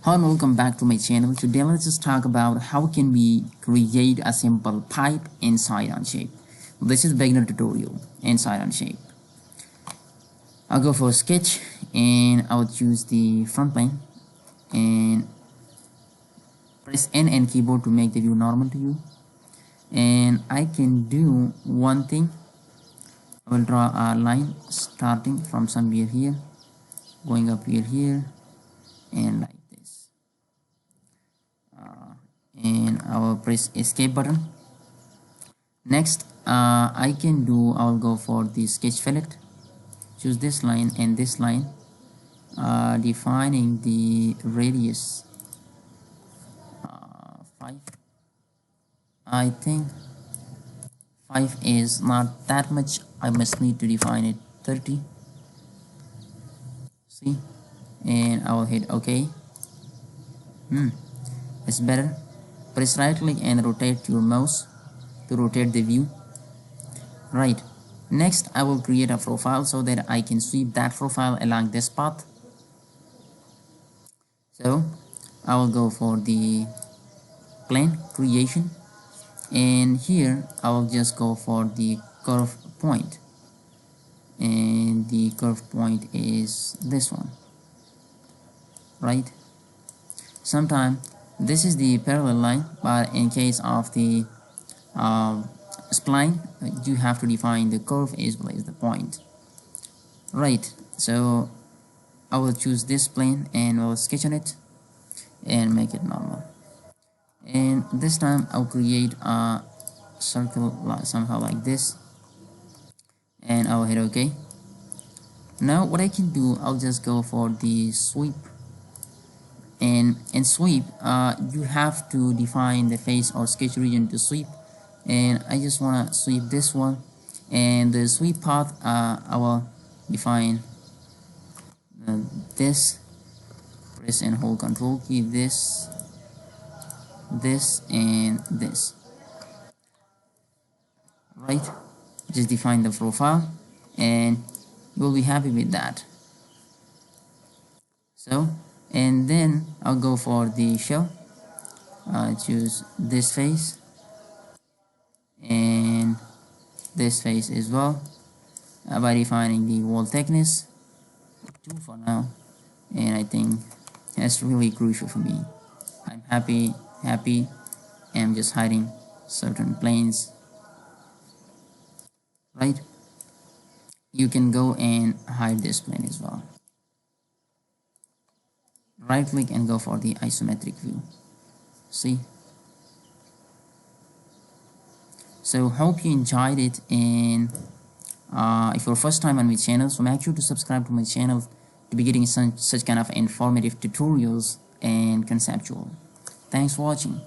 Hi and welcome back to my channel. Today let's just talk about how can we create a simple pipe inside Onshape. This is beginner tutorial inside Onshape. I'll go for a sketch and I'll choose the front plane and press N and keyboard to make the view normal to you. And I can do one thing. I will draw a line starting from somewhere here, going up here and like this. And I will press escape button. Next I will go for the sketch fillet, choose this line and this line, defining the radius 5. I think 5 is not that much. I must need to define it 30. See, and I will hit OK. It's better. Press right click and rotate your mouse to rotate the view. Right. Next I will create a profile so that I can sweep that profile along this path. So I will go for the plane creation, and here I will just go for the curve point, and the curve point is this one, right? Sometimes this is the parallel line, but in case of the spline you have to define the curve as well as the point, right? So I will choose this plane and will sketch on it and make it normal, and this time I'll create a circle somehow like this and I'll hit OK. Now what I can do, I'll just go for the sweep, and in sweep you have to define the face or sketch region to sweep, and I just want to sweep this one, and the sweep path I will define this, press and hold control key, this and this, right? Just define the profile and you will be happy with that. So, and then I'll go for the shell, choose this face and this face as well, by defining the wall thickness 2 for now, and I think that's really crucial for me. I'm happy and I'm just hiding certain planes, right? You can go and hide this plane as well. Right click and go for the isometric view. See? So hope you enjoyed it, and if you're first time on my channel, so make sure to subscribe to my channel to be getting such kind of informative tutorials and conceptual. Thanks for watching.